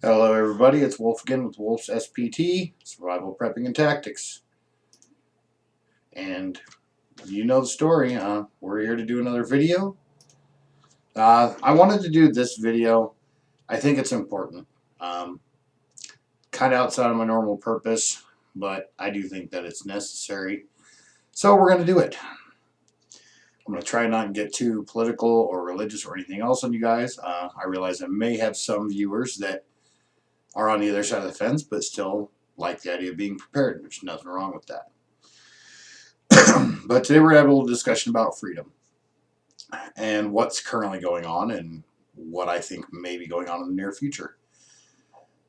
Hello everybody, it's Wolf again with Wolf's SPT, Survival Prepping and Tactics. And you know the story, we're here to do another video. I wanted to do this video. I think it's important. Kind of outside of my normal purpose, but I do think that it's necessary. So we're going to do it. I'm going to try not to get too political or religious or anything else on you guys. I realize I may have some viewers that are on the other side of the fence, but still like the idea of being prepared. There's nothing wrong with that. But today we're having a little discussion about freedom and what's currently going on and what I think may be going on in the near future.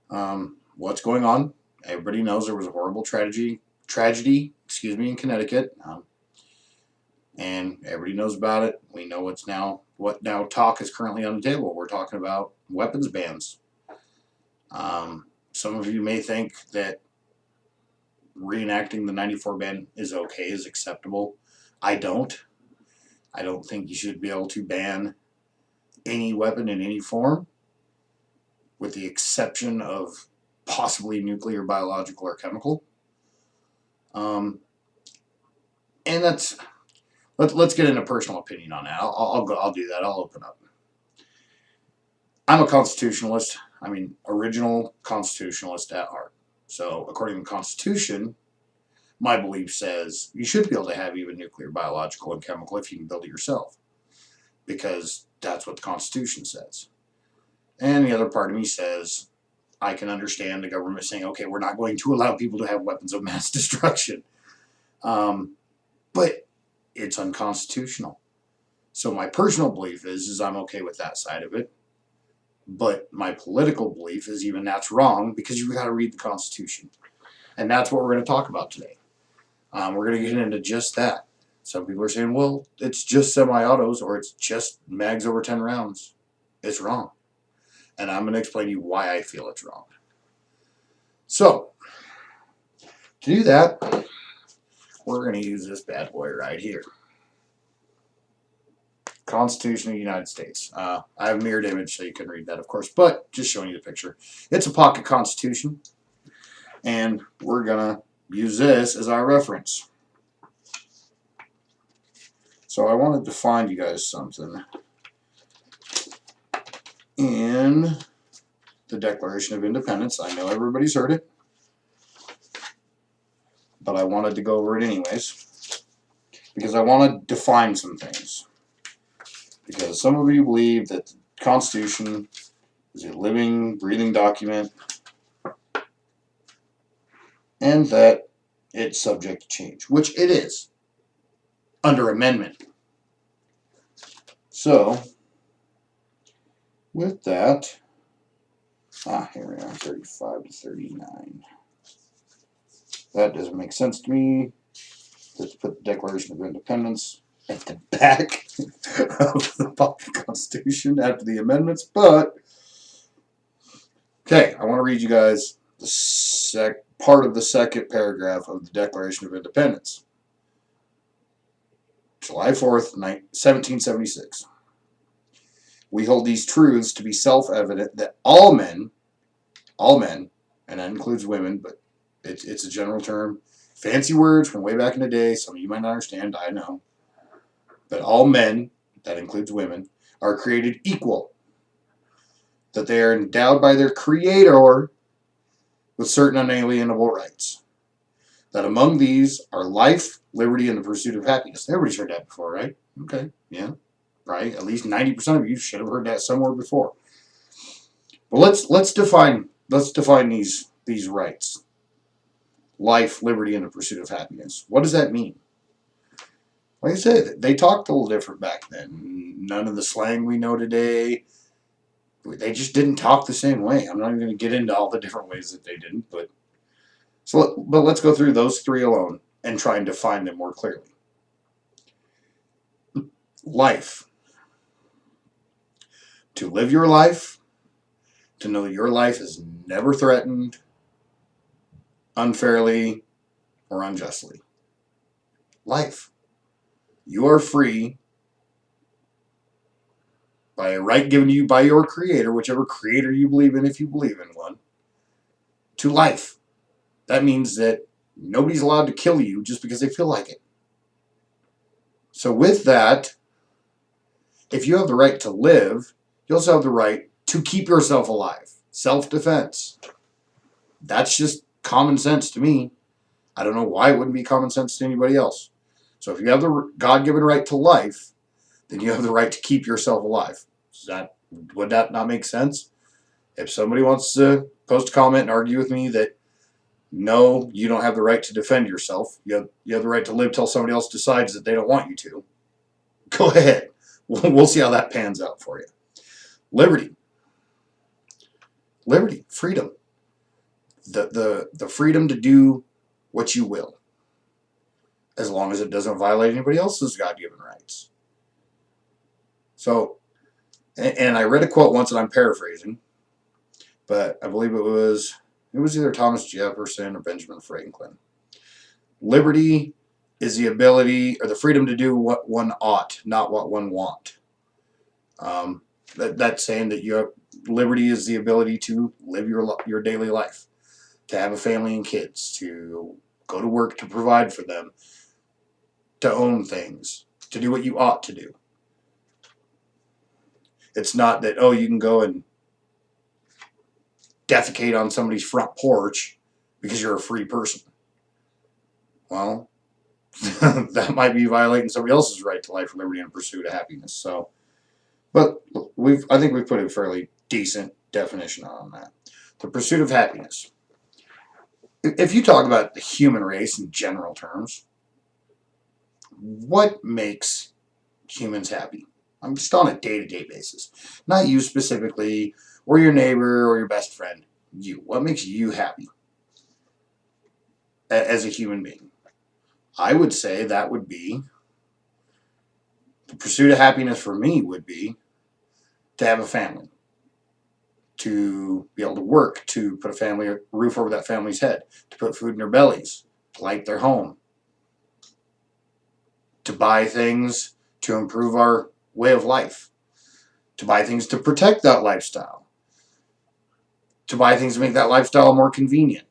What's going on? Everybody knows there was a horrible tragedy, in Connecticut, and everybody knows about it. We know what talk is currently on the table. We're talking about weapons bans. Some of you may think that reenacting the 94 ban is okay, is acceptable. I don't think you should be able to ban any weapon in any form, with the exception of possibly nuclear, biological, or chemical. And let's get into personal opinion on that. I'll do that. I'll open up. I'm a constitutionalist. I mean, original constitutionalist at heart. So, according to the Constitution, my belief says you should be able to have even nuclear, biological, and chemical if you can build it yourself, because that's what the Constitution says. And the other part of me says I can understand the government saying, okay, we're not going to allow people to have weapons of mass destruction. But it's unconstitutional. So my personal belief is I'm okay with that side of it. But my political belief is even that's wrong, because you've got to read the Constitution. And that's what we're going to talk about today. We're going to get into just that. Some people are saying, well, it's just semi-autos or it's just mags over 10 rounds. It's wrong. And I'm going to explain to you why I feel it's wrong. So, to do that, we're going to use this bad boy right here. Constitution of the United States. I have a mirrored image so you can read that, of course, but just showing you the picture. It's a pocket constitution, and we're going to use this as our reference. So I wanted to find you guys something in the Declaration of Independence. I know everybody's heard it, but I wanted to go over it anyways, because I want to define some things. Because some of you believe that the Constitution is a living, breathing document, and that it's subject to change, which it is, under amendment. So, with that, here we are, 35 to 39. That doesn't make sense to me. Let's put the Declaration of Independence at the back of the pocket Constitution after the amendments, but okay, I want to read you guys the part of the second paragraph of the Declaration of Independence. July 4th, 1776. We hold these truths to be self-evident that all men, and that includes women, but it's a general term, fancy words from way back in the day, some of you might not understand, I know, but all men, that includes women, are created equal, that they are endowed by their Creator with certain unalienable rights, that among these are life, liberty, and the pursuit of happiness. Everybody's heard that before, right? Okay, yeah, right. At least 90% of you should have heard that somewhere before. But let's define these rights: life, liberty, and the pursuit of happiness. What does that mean? Like I said, they talked a little different back then. None of the slang we know today. They just didn't talk the same way. I'm not even going to get into all the different ways that they didn't, but let's go through those three alone and try and define them more clearly. Life. To live your life, to know your life is never threatened, unfairly, or unjustly. Life. You are free by a right given to you by your Creator, whichever Creator you believe in, if you believe in one, to life. That means that nobody's allowed to kill you just because they feel like it. So with that, if you have the right to live, you also have the right to keep yourself alive. Self-defense. That's just common sense to me. I don't know why it wouldn't be common sense to anybody else. So if you have the God-given right to life, then you have the right to keep yourself alive. Would that not make sense? If somebody wants to post a comment and argue with me that no, you don't have the right to defend yourself, you have the right to live till somebody else decides that they don't want you to, go ahead. We'll see how that pans out for you. Liberty. Liberty, freedom. The freedom to do what you will, as long as it doesn't violate anybody else's God-given rights. So, and I read a quote once, and I'm paraphrasing, but I believe it was either Thomas Jefferson or Benjamin Franklin. Liberty is the ability or the freedom to do what one ought, not what one want. That's saying that liberty is the ability to live your daily life, to have a family and kids, to go to work to provide for them, to own things, to do what you ought to do. It's not that, oh, you can go and defecate on somebody's front porch because you're a free person. Well, that might be violating somebody else's right to life, liberty, and pursuit of happiness. So, but I think we've put a fairly decent definition on that. The pursuit of happiness. If you talk about the human race in general terms, what makes humans happy? I'm just on a day-to-day basis. Not you specifically, or your neighbor, or your best friend. You. What makes you happy as a human being? I would say that would be, the pursuit of happiness for me would be to have a family, to be able to work, to put a roof over that family's head, to put food in their bellies, to light their home, to buy things to improve our way of life, to buy things to protect that lifestyle, to buy things to make that lifestyle more convenient.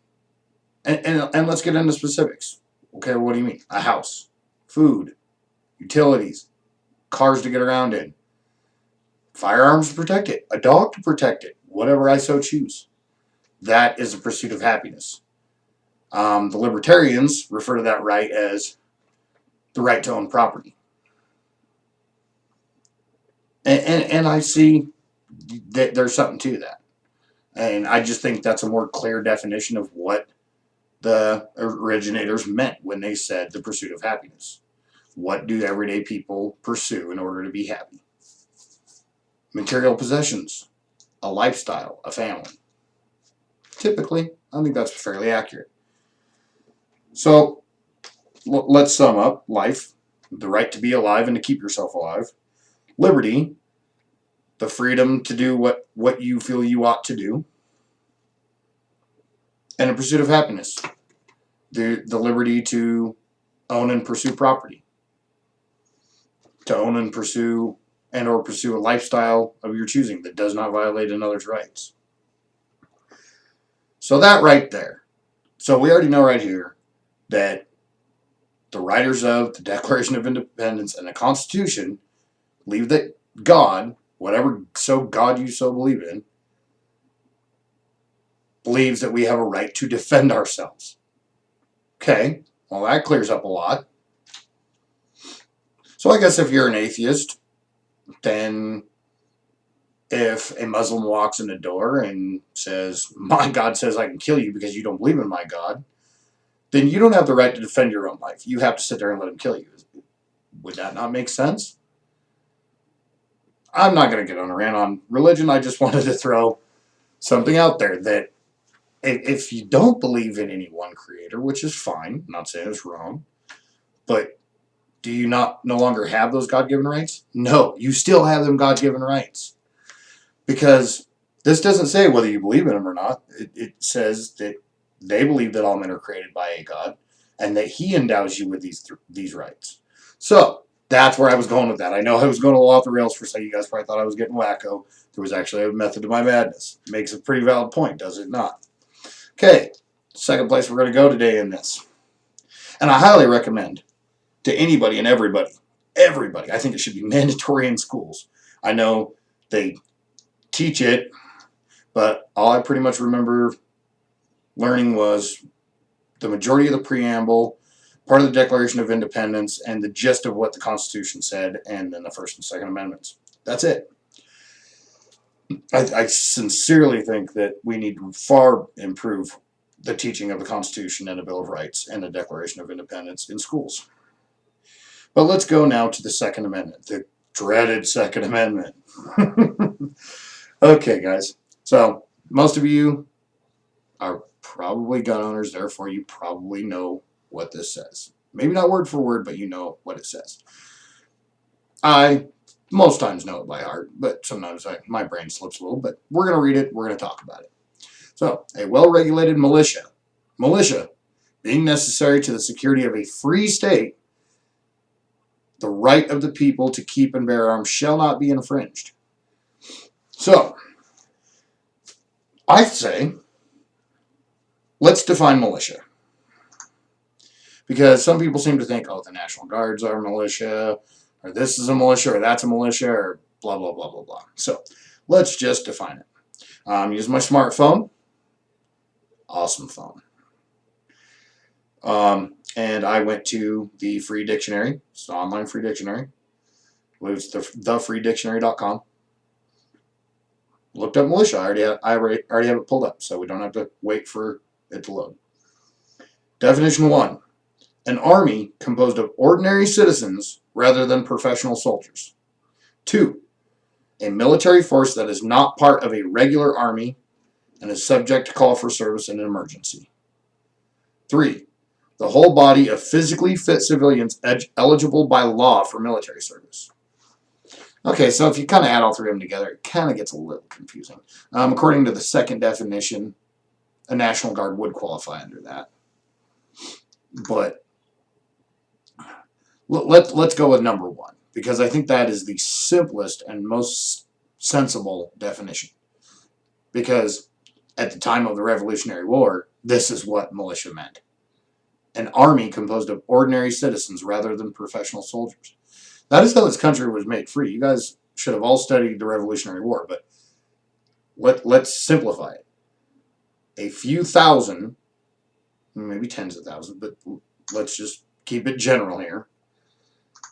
And let's get into specifics. Okay, what do you mean? A house, food, utilities, cars to get around in, firearms to protect it, a dog to protect it, whatever I so choose. That is the pursuit of happiness. The libertarians refer to that right as the right to own property. And I see that there's something to that. And I just think that's a more clear definition of what the originators meant when they said the pursuit of happiness. What do everyday people pursue in order to be happy? Material possessions, a lifestyle, a family. Typically, I think that's fairly accurate. So, let's sum up life: the right to be alive and to keep yourself alive. Liberty, the freedom to do what you feel you ought to do. And a pursuit of happiness, the liberty to own and pursue property, to own and pursue a lifestyle of your choosing that does not violate another's rights. So that right there. So we already know right here that the writers of the Declaration of Independence and the Constitution believe that God, whatever God you so believe in, believes that we have a right to defend ourselves. Okay, well that clears up a lot. So I guess if you're an atheist, then if a Muslim walks in the door and says, my God says I can kill you because you don't believe in my God, then you don't have the right to defend your own life. You have to sit there and let him kill you. Would that not make sense? I'm not going to get on a rant on religion. I just wanted to throw something out there that if you don't believe in any one creator, which is fine, I'm not saying it's wrong, but do you no longer have those God-given rights? No, you still have them God-given rights. Because this doesn't say whether you believe in them or not. It says that they believe that all men are created by a God and that he endows you with these rights. So that's where I was going with that. I know I was going a little off the rails for a second. You guys probably thought I was getting wacko. There was actually a method to my madness. It makes a pretty valid point, does it not? Okay, second place we're going to go today in this. And I highly recommend to anybody and everybody, I think it should be mandatory in schools. I know they teach it, but all I pretty much remember learning was the majority of the preamble, part of the Declaration of Independence, and the gist of what the Constitution said, and then the First and Second Amendments. That's it. I sincerely think that we need to far improve the teaching of the Constitution and the Bill of Rights and the Declaration of Independence in schools. But let's go now to the Second Amendment, the dreaded Second Amendment. Okay, guys. So most of you are probably gun owners, therefore you probably know what this says. Maybe not word for word, but you know what it says. I most times know it by heart, but sometimes my brain slips a little, but we're going to read it, we're going to talk about it. So, a well-regulated militia being necessary to the security of a free state, the right of the people to keep and bear arms shall not be infringed. So, I say, let's define militia. Because some people seem to think, oh, the National Guards are militia, or this is a militia, or that's a militia, or blah, blah, blah, blah, blah. So, let's just define it. Use my smartphone. Awesome phone. And I went to the free dictionary. It's an online free dictionary. It's thefreedictionary.com. Looked up militia. I already have it pulled up, so we don't have to wait for it to load. Definition 1. An army composed of ordinary citizens rather than professional soldiers. 2. A military force that is not part of a regular army and is subject to call for service in an emergency. 3. The whole body of physically fit civilians eligible by law for military service. Okay, so if you kind of add all three of them together, it kind of gets a little confusing. According to the second definition, a National Guard would qualify under that. But let's go with number 1, because I think that is the simplest and most sensible definition. Because at the time of the Revolutionary War, this is what militia meant. An army composed of ordinary citizens rather than professional soldiers. That is how this country was made free. You guys should have all studied the Revolutionary War, but let's simplify it. A few thousand, maybe tens of thousands, but let's just keep it general here,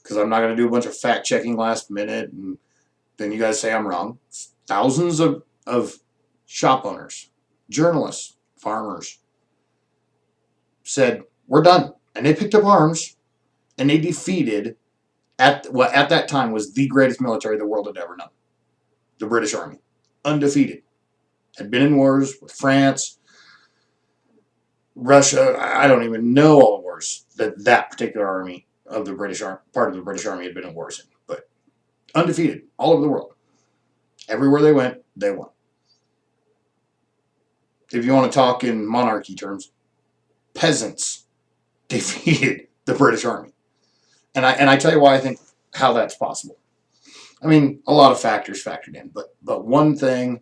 because I'm not going to do a bunch of fact-checking last minute, and then you guys say I'm wrong. Thousands of shop owners, journalists, farmers said, we're done. And they picked up arms, and they defeated what at that time was the greatest military the world had ever known. The British Army. Undefeated. Had been in wars with France, Russia. I don't even know all the wars that particular army of the British Army, part of the British Army, had been in wars in. But undefeated all over the world. Everywhere they went, they won. If you want to talk in monarchy terms, peasants defeated the British Army. And I tell you why I think how that's possible. I mean, a lot of factors factored in, but one thing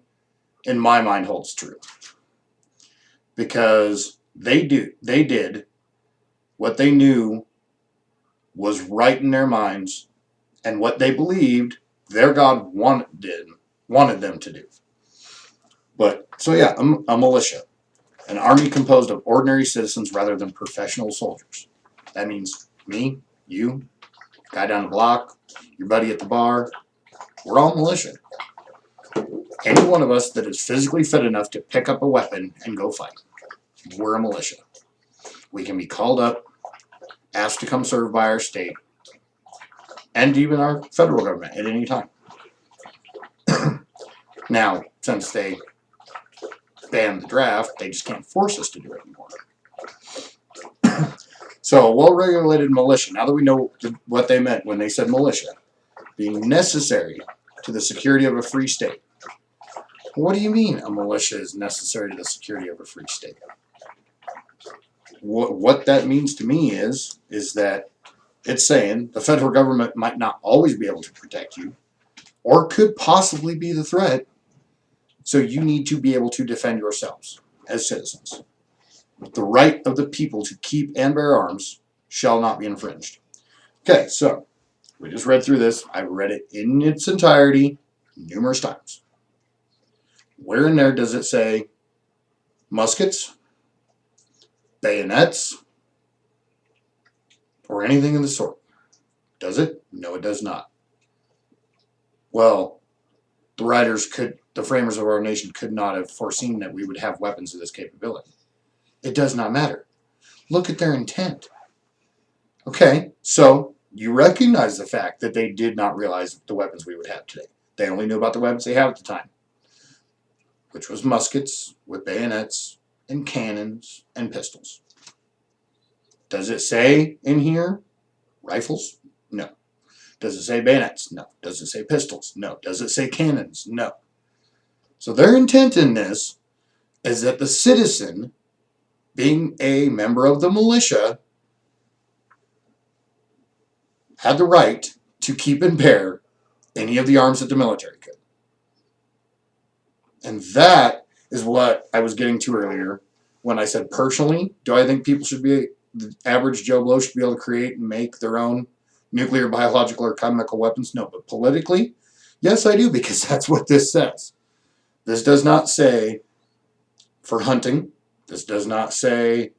in my mind holds true. Because they did what they knew was right in their minds and what they believed their God wanted them to do. But, so yeah, a militia. An army composed of ordinary citizens rather than professional soldiers. That means me, you, guy down the block, your buddy at the bar. We're all militia. Any one of us that is physically fit enough to pick up a weapon and go fight. We're a militia. We can be called up, asked to come serve by our state, and even our federal government at any time. Now, since they banned the draft, they just can't force us to do it anymore. So, a well-regulated militia, now that we know what they meant when they said militia, being necessary to the security of a free state. What do you mean a militia is necessary to the security of a free state? What that means to me is that it's saying the federal government might not always be able to protect you, or could possibly be the threat, so you need to be able to defend yourselves. as citizens. The right of the people to keep and bear arms shall not be infringed. Okay, so we just read through this. I read it in its entirety numerous times. Where in there does it say muskets, bayonets, or anything of the sort? Does it? No, it does not. Well, the framers of our nation could not have foreseen that we would have weapons of this capability. It does not matter. Look at their intent. Okay, so you recognize the fact that they did not realize the weapons we would have today. They only knew about the weapons they had at the time, which was muskets with bayonets and cannons and pistols. Does it say in here rifles? No. Does it say bayonets? No. Does it say pistols? No. Does it say cannons? No. So their intent in this is that the citizen, being a member of the militia, had the right to keep and bear any of the arms that the military could. And that is what I was getting to earlier when I said, personally, do I think people should be, the average Joe Blow should be able to create and make their own nuclear, biological, or chemical weapons? No. But politically, yes, I do, because that's what this says. This does not say for hunting. This does not say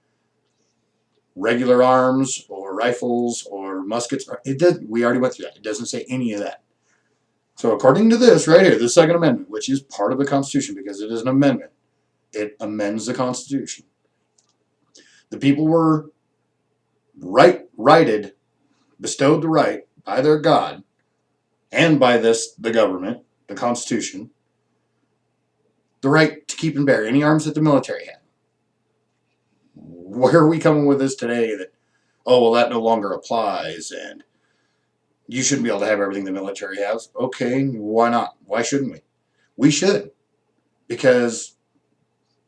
regular arms or rifles or muskets. We already went through that. It doesn't say any of that. So according to this right here, the Second Amendment, which is part of the Constitution because it is an amendment, it amends the Constitution. The people were bestowed the right by their God and by the government, the Constitution, the right to keep and bear any arms that the military had. Where are we coming with this today that, oh, well, that no longer applies and you shouldn't be able to have everything the military has? Okay, why not? Why shouldn't we? We should, because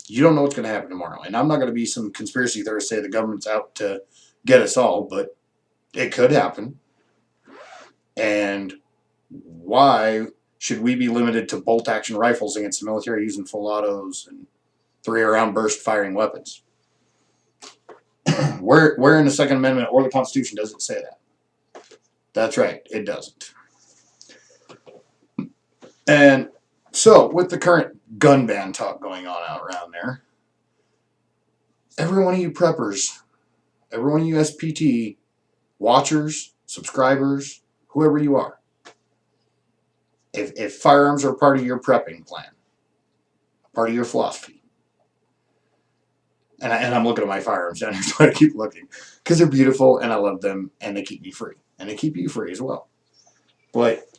you don't know what's going to happen tomorrow. And I'm not going to be some conspiracy theorist say the government's out to get us all, but it could happen. And why should we be limited to bolt-action rifles against the military using full autos and 3-round burst firing weapons? Where in the Second Amendment or the Constitution does it say that? That's right, it doesn't. And so, with the current gun ban talk going on out around there, every one of you preppers, every one of you SPT watchers, subscribers, whoever you are, if firearms are part of your prepping plan, part of your philosophy, and I'm looking at my firearms down here, so I keep looking, because they're beautiful, and I love them, and they keep me free, and they keep you free as well. But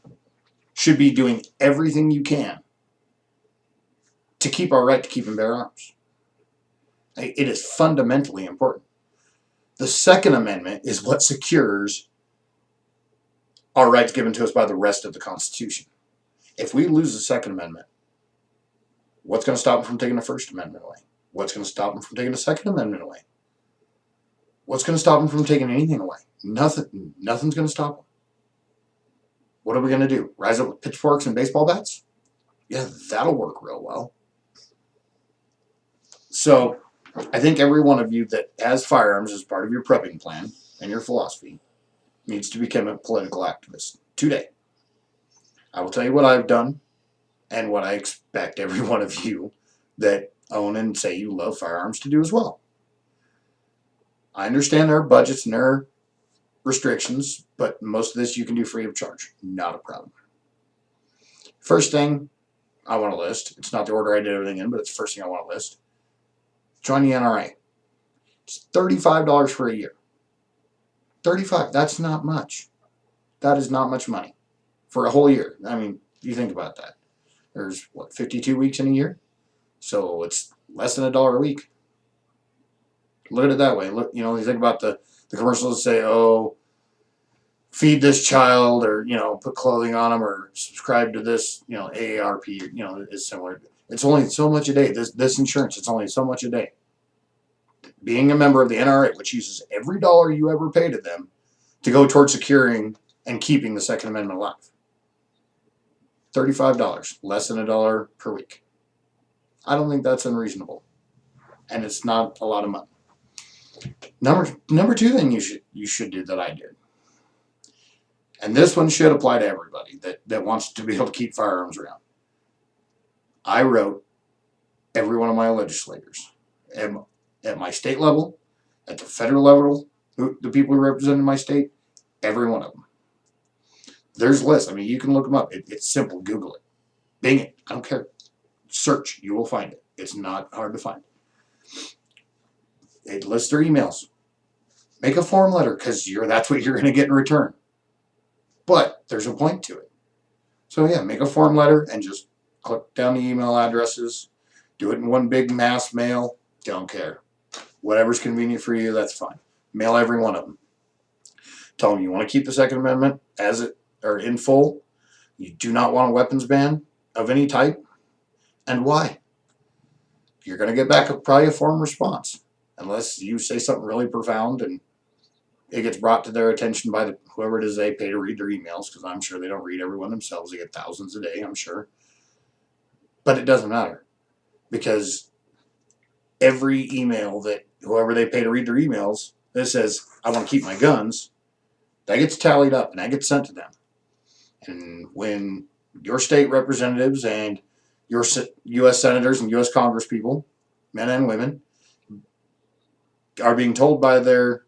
should be doing everything you can to keep our right to keep and bear arms. It is fundamentally important. The Second Amendment is what secures our rights given to us by the rest of the Constitution. If we lose the Second Amendment, what's going to stop them from taking the First Amendment away? What's going to stop them from taking the Second Amendment away? What's going to stop them from taking anything away? Nothing. Nothing's going to stop them. What are we going to do? Rise up with pitchforks and baseball bats? Yeah, that'll work real well. So, I think every one of you that has firearms as part of your prepping plan and your philosophy needs to become a political activist today. I will tell you what I've done and what I expect every one of you that own and say you love firearms to do as well. I understand there are budgets and there are restrictions, but most of this you can do free of charge. Not a problem. First thing I want to list, it's not the order I did everything in, but it's the first thing I want to list. Join the NRA. It's $35 for a year. $35, that's not much. That is not much money for a whole year. I mean, you think about that. There's, 52 weeks in a year? So it's less than $1 a week. Look at it that way. Look, you think about the commercials that say, oh, feed this child, or, put clothing on them, or subscribe to this, AARP, is similar. It's only so much a day. This insurance, it's only so much a day. Being a member of the NRA, which uses every dollar you ever pay to them to go towards securing and keeping the Second Amendment alive. $35, less than $1 per week. I don't think that's unreasonable. and it's not a lot of money. Number two thing you should do that I did, and this one should apply to everybody that wants to be able to keep firearms around. I wrote every one of my legislators at my state level, at the federal level, the people who represent my state, every one of them. There's lists. I mean, you can look them up. It's simple. Google it. Bing it. I don't care. Search. You will find it. It's not hard to find. It lists their emails. Make a form letter because that's what you're going to get in return. But there's a point to it. So yeah, make a form letter and just click down the email addresses. Do it in one big mass mail. Don't care. Whatever's convenient for you, that's fine. Mail every one of them. Tell them you want to keep the Second Amendment as it or in full. You do not want a weapons ban of any type. And why? You're going to get back probably a form response. Unless you say something really profound and it gets brought to their attention by whoever it is they pay to read their emails, because I'm sure they don't read every one themselves. They get thousands a day, I'm sure. But it doesn't matter, because every email that whoever they pay to read their emails that says, I want to keep my guns, that gets tallied up and that gets sent to them. And when your state representatives and your U.S. senators and U.S. Congress people, men and women, are being told by their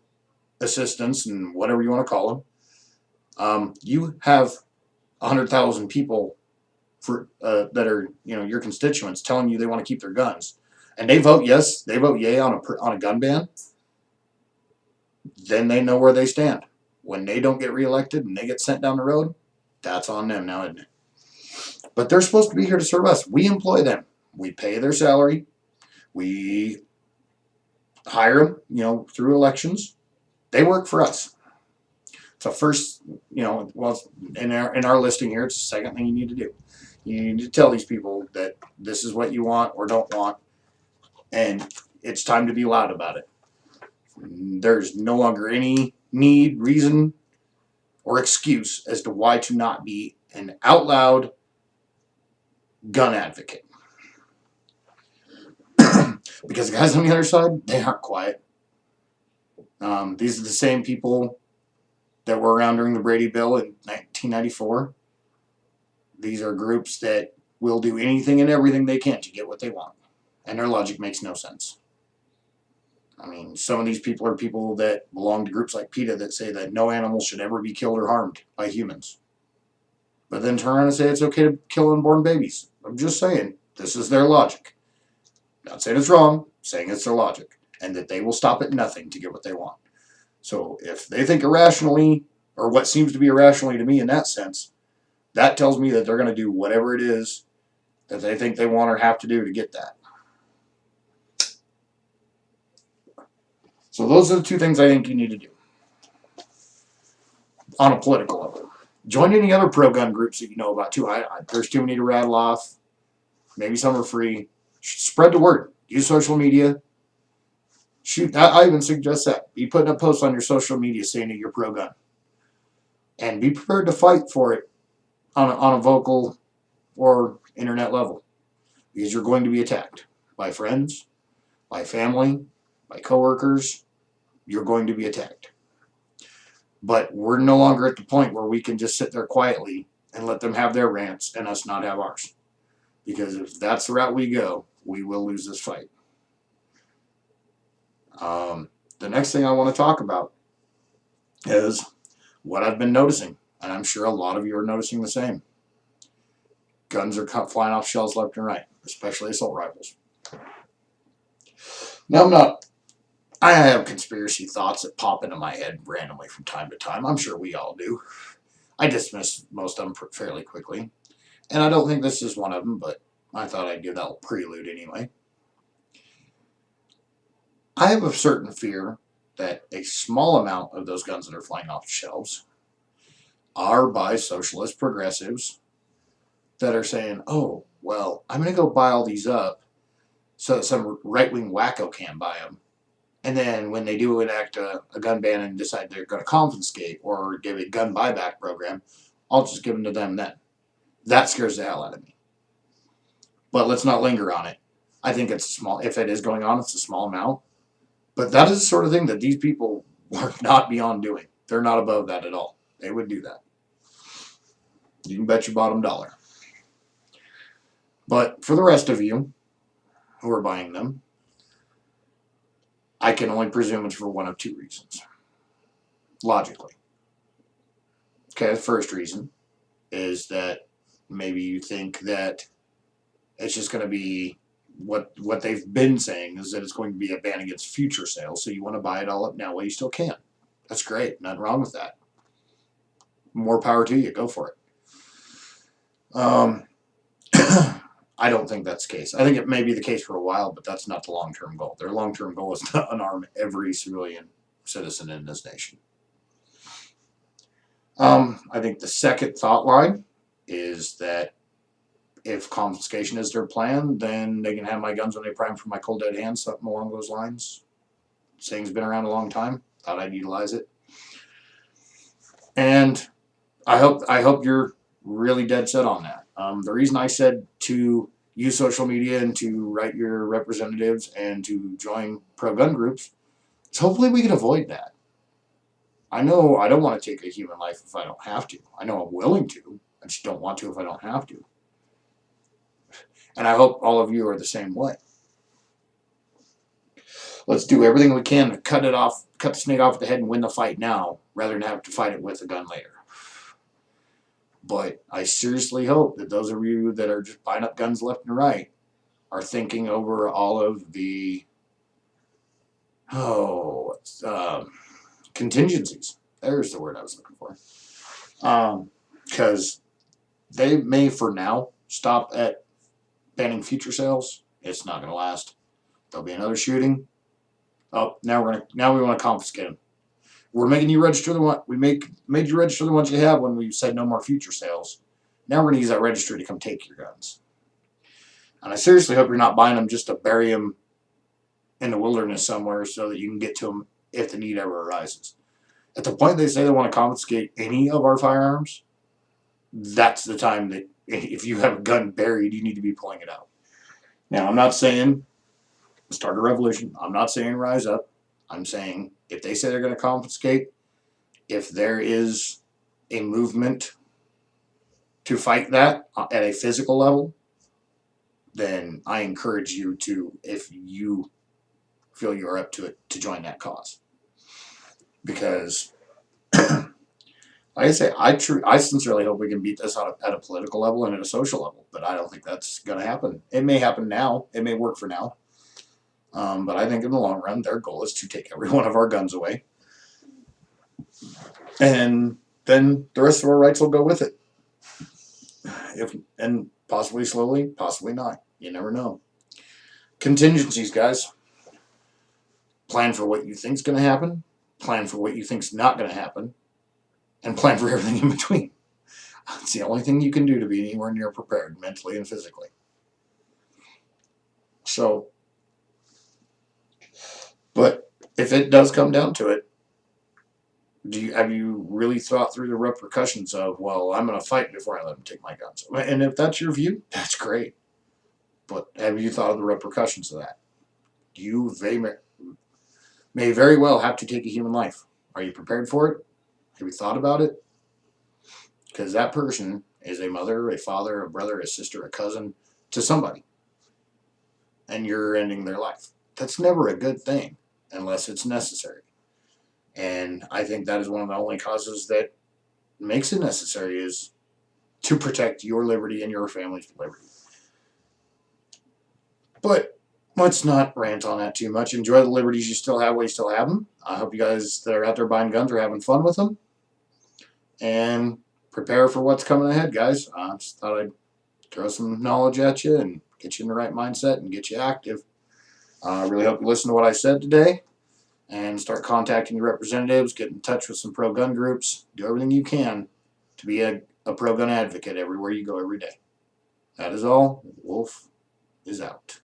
assistants and whatever you want to call them, you have 100,000 people that are your constituents telling you they want to keep their guns, and they vote yes, they vote yay on a gun ban. Then they know where they stand. When they don't get reelected and they get sent down the road, that's on them now, isn't it? But they're supposed to be here to serve us. We employ them. We pay their salary. We hire them, through elections. They work for us. So first, well, in our listing here, it's the second thing you need to do. You need to tell these people that this is what you want or don't want, and it's time to be loud about it. There's no longer any need, reason, or excuse as to why to not be an out loud gun advocate. Because the guys on the other side, they aren't quiet. These are the same people that were around during the Brady Bill in 1994. These are groups that will do anything and everything they can to get what they want. And their logic makes no sense. I mean, some of these people are people that belong to groups like PETA that say that no animal should ever be killed or harmed by humans. But then turn around and say it's okay to kill unborn babies. I'm just saying, this is their logic. Not saying it's wrong, saying it's their logic. And that they will stop at nothing to get what they want. So if they think irrationally, or what seems to be irrationally to me in that sense, that tells me that they're going to do whatever it is that they think they want or have to do to get that. So those are the two things I think you need to do on a political level. Join any other pro-gun groups that you know about too. There's too many to rattle off. Maybe some are free. Spread the word. Use social media. Shoot, I even suggest that. Be putting up posts on your social media saying that you're pro-gun. And be prepared to fight for it on a vocal or internet level. Because you're going to be attacked by friends, by family, by coworkers. You're going to be attacked. But we're no longer at the point where we can just sit there quietly and let them have their rants and us not have ours. Because if that's the route we go, we will lose this fight. The next thing I want to talk about is what I've been noticing, and I'm sure a lot of you are noticing the same. Guns are flying off shelves left and right, especially assault rifles. Now, I have conspiracy thoughts that pop into my head randomly from time to time. I'm sure we all do. I dismiss most of them fairly quickly, and I don't think this is one of them, but I thought I'd give that a prelude anyway. I have a certain fear that a small amount of those guns that are flying off the shelves are by socialist progressives that are saying, oh, well, I'm going to go buy all these up so that some right-wing wacko can't buy them. And then when they do enact a gun ban and decide they're going to confiscate or give a gun buyback program, I'll just give them to them then. That scares the hell out of me. But let's not linger on it. I think it's a small, if it is going on, it's a small amount. But that is the sort of thing that these people are not beyond doing. They're not above that at all. They would do that. You can bet your bottom dollar. But for the rest of you who are buying them, I can only presume it's for one of two reasons. Logically. Okay, the first reason is that maybe you think that it's just going to be what they've been saying is that it's going to be a ban against future sales, so you want to buy it all up now while you still can. That's great. Nothing wrong with that. More power to you. Go for it. I don't think that's the case. I think it may be the case for a while, but that's not the long-term goal. Their long-term goal is to unarm every civilian citizen in this nation. I think the second thought line is that if confiscation is their plan, then they can have my guns when they prime for my cold dead hands, something along those lines. Saying's been around a long time. Thought I'd utilize it. And I hope you're really dead set on that. The reason I said to use social media and to write your representatives and to join pro-gun groups is hopefully we can avoid that. I know I don't want to take a human life if I don't have to. I know I'm willing to. I just don't want to if I don't have to. And I hope all of you are the same way. Let's do everything we can to cut the snake off the head and win the fight now, rather than have to fight it with a gun later. But I seriously hope that those of you that are just buying up guns left and right are thinking over all of the contingencies. There's the word I was looking for. Because they may, for now, stop at banning future sales. It's not going to last. There'll be another shooting. Oh, now we want to confiscate them. We're making you register the one made you register the ones you have when we said no more future sales. Now we're going to use that registry to come take your guns. And I seriously hope you're not buying them just to bury them in the wilderness somewhere so that you can get to them if the need ever arises. At the point they say they want to confiscate any of our firearms, that's the time that if you have a gun buried, you need to be pulling it out. Now, I'm not saying start a revolution. I'm not saying rise up. I'm saying if they say they're going to confiscate, if there is a movement to fight that at a physical level, then I encourage you to, if you feel you're up to it, to join that cause. Because, like I say, I sincerely hope we can beat this at a political level and at a social level, but I don't think that's going to happen. It may happen now. It may work for now. But I think in the long run, their goal is to take every one of our guns away. And then the rest of our rights will go with it. And possibly slowly, possibly not. You never know. Contingencies, guys. Plan for what you think's going to happen. Plan for what you think's not going to happen. And plan for everything in between. It's the only thing you can do to be anywhere near prepared, mentally and physically. So, but if it does come down to it, have you really thought through the repercussions of, well, I'm going to fight before I let them take my guns? And if that's your view, that's great. But have you thought of the repercussions of that? You may very well have to take a human life. Are you prepared for it? Have you thought about it? Because that person is a mother, a father, a brother, a sister, a cousin to somebody. And you're ending their life. That's never a good thing unless it's necessary. And I think that is one of the only causes that makes it necessary is to protect your liberty and your family's liberty. But let's not rant on that too much. Enjoy the liberties you still have while you still have them. I hope you guys that are out there buying guns are having fun with them. And prepare for what's coming ahead, guys. I just thought I'd throw some knowledge at you and get you in the right mindset and get you active. I really hope you listen to what I said today and start contacting your representatives, get in touch with some pro-gun groups, do everything you can to be a pro-gun advocate everywhere you go every day. That is all. Wolf is out.